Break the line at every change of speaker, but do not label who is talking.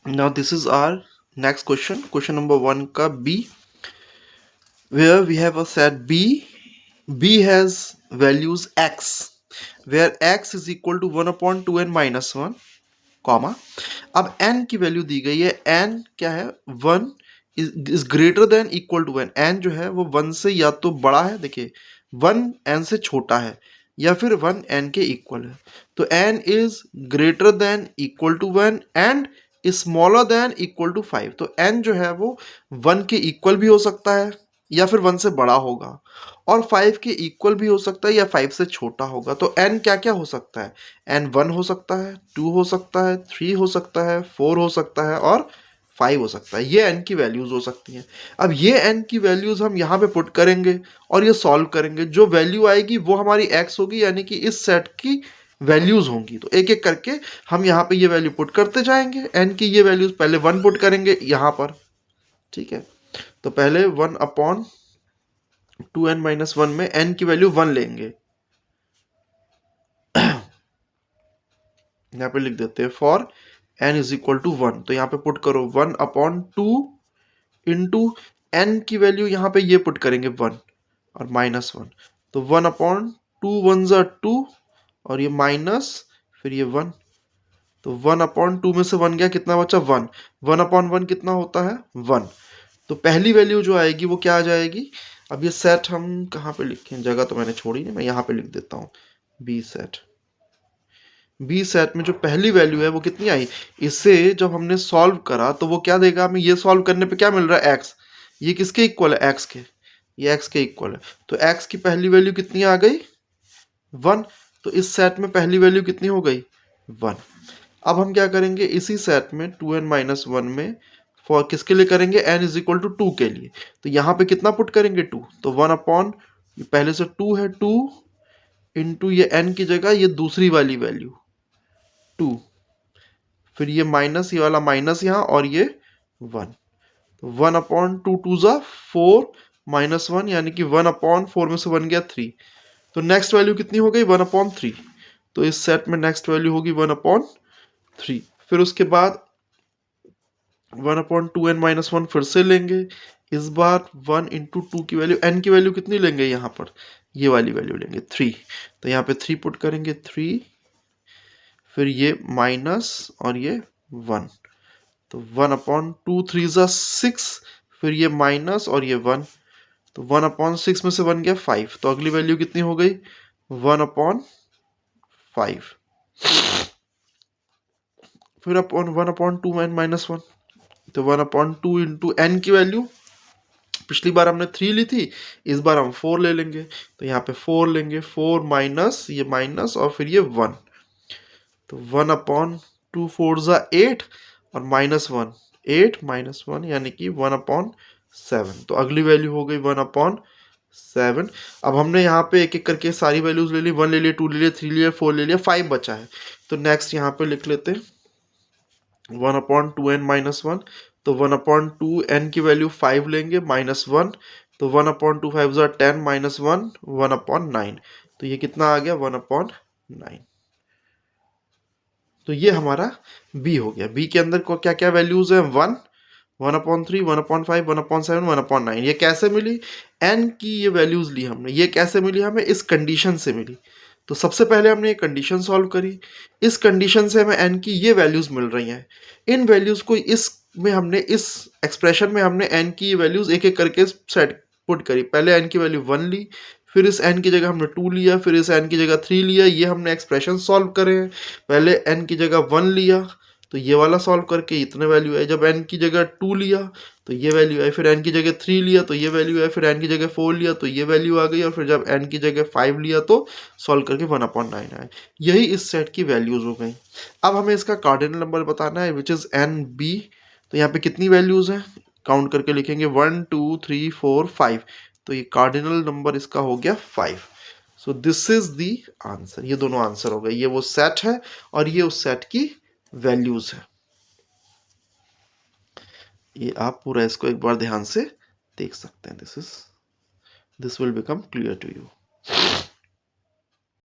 Now this is our next question, question number 1 का B, where we have a set B. B has values x, where x is equal to 1/2n minus 1, comma. अब n की value दी गई है, n क्या है, 1 is greater than equal to n. n जो है वो 1 से या तो बड़ा है, देखिए 1 n से छोटा है, या फिर 1 n के इक्वल है. तो n is greater than equal to 1 and smaller than equal to 5. तो n जो है वो 1 के इक्वल भी हो सकता है या फिर 1 से बड़ा होगा, और 5 के इक्वल भी हो सकता है या 5 से छोटा होगा. तो n क्या क्या हो सकता है, n 1 हो सकता है, 2 हो सकता है, 3 हो सकता है, 4 हो सकता है और 5 हो सकता है. ये n की वैल्यूज हो सकती हैं. अब ये n की वैल्यूज हम यहाँ पे पुट करेंगे और ये सॉल्व करेंगे. जो वैल्यू आएगी वो हमारी x होगी, यानी कि इस सेट की वैल्यूज होंगी. तो एक एक करके हम यहाँ पे ये वैल्यू पुट करते जाएंगे. n की ये वैल्यूज पहले 1 पुट करेंगे यहाँ पर, ठीक है. तो पहले 1/2n माइनस 1 में n की वैल्यू 1 लेंगे. यहाँ पे लिख देते हैं for n is equal to 1. तो यहाँ पे पुट करो 1/2 इंटू n की वैल्यू यहाँ पे ये पुट करेंगे 1 और माइनस 1. तो 1/2 1 ज़ा 2 और ये माइनस फिर ये 1. तो 1/2 में से 1 गया, कितना बचा 1. 1/1 कितना होता है 1. तो पहली वैल्यू जो आएगी वो क्या आ जाएगी. अब ये सेट हम कहाँ पे लिखें, जगह तो मैंने छोड़ी नहीं, मैं यहाँ पे लिख देता हूँ बी सेट. बी सेट में जो पहली वैल्यू है वो कितनी आई, इसे जब हमने सॉल्व करा तो वो क्या देगा हमें, ये सॉल्व करने पे क्या मिल रहा है x. ये किसके इक्वल है, x के, ये x के इक्वल है. तो x की पहली वैल्यू कितनी आ गई 1. तो इस सेट में पहली वैल्यू कितनी हो गई 1. अब हम क्या करेंगे, इसी सेट में 2n माइनस 1 में फॉर किसके लिए करेंगे, n इज इक्वल टू 2 के लिए. तो यहाँ पे कितना पुट करेंगे 2. तो 1 पहले से 2 है, 2 इंटू ये n की जगह ये दूसरी वाली वैल्यू 2, फिर ये माइनस, ये वाला माइनस यहाँ और ये 1. तो 1/2 2 ज़ा 4 माइनस 1, यानी कि 1/4 में से 1 गया 3. तो नेक्स्ट वैल्यू कितनी हो गई 1/3. तो इस सेट में नेक्स्ट वैल्यू होगी 1/3. फिर उसके बाद 1/2n माइनस 1 फिर से लेंगे. इस बार 1 इंटू 2 की वैल्यू, n की वैल्यू कितनी लेंगे यहाँ पर, ये वाली वैल्यू लेंगे 3. तो यहाँ पे 3 पुट करेंगे 3, फिर ये माइनस और ये 1. तो 1/2 3 ज़ा 6, फिर ये माइनस और ये 1. तो 1/6 में से 1 गया 5. तो अगली वैल्यू कितनी हो गई 1/5. फिर अपॉन 1/2 n माइनस 1. तो 1/2 इंटू n की वैल्यू, पिछली बार हमने 3 ली थी, इस बार हम 4 ले लेंगे. तो यहाँ पे 4 लेंगे, 4 माइनस ये माइनस और फिर ये 1. तो 1/2 4 ज़ा 8 और माइनस 1, 8 माइनस 1 यानी कि 1/7. तो अगली वैल्यू हो गई 1/7. अब हमने यहाँ पे एक एक करके सारी वैल्यूज ले ली, 1 ले लिया, 2 ले लिया, 3 ले लिया, 4 ले लिया, 5 बचा है. तो नेक्स्ट यहाँ पे लिख लेते हैं 1/2n माइनस 1. तो 1/2 n की वैल्यू 5 लेंगे माइनस 1. तो 1/2 5 ज़ा 10 माइनस 1 1/9. तो ये कितना आ गया 1/9. तो ये हमारा b हो गया. b के अंदर को क्या क्या वैल्यूज है 1, 1/3, 1/5, 1/7, 1/9. ये कैसे मिली, n की ये वैल्यूज ली हमने. ये कैसे मिली हमें, इस कंडीशन से मिली. तो सबसे पहले हमने ये कंडीशन सॉल्व करी. इस कंडीशन से हमें n की ये वैल्यूज मिल रही हैं. इन वैल्यूज को इस में हमने, इस एक्सप्रेशन में हमने n की वैल्यूज एक एक करके सेट पुट करी. पहले n की वैल्यू 1 ली, फिर इस n की जगह हमने 2 लिया, फिर इस n की जगह 3 लिया. ये हमने एक्सप्रेशन सॉल्व करे हैं. पहले n की जगह 1 लिया तो ये वाला सॉल्व करके इतने वैल्यू है. जब n की जगह 2 लिया तो ये वैल्यू है, फिर n की जगह 3 लिया तो ये वैल्यू है, फिर n की जगह 4 लिया तो ये वैल्यू आ गई, और फिर जब n की जगह 5 लिया तो सॉल्व करके 1/9 आए. यही इस सेट की वैल्यूज हो गई. अब हमें इसका कार्डिनल नंबर बताना है विच इज़ NB. तो यहाँ पे कितनी वैल्यूज हैं, काउंट करके लिखेंगे 1 2 3 4 5. तो ये कार्डिनल नंबर इसका हो गया 5. So this is the answer. ये दोनों आंसर हो गए. ये वो सेट है और ये उस सेट की वैल्यूज है. ये आप पूरा इसको एक बार ध्यान से देख सकते हैं. This will become clear to you.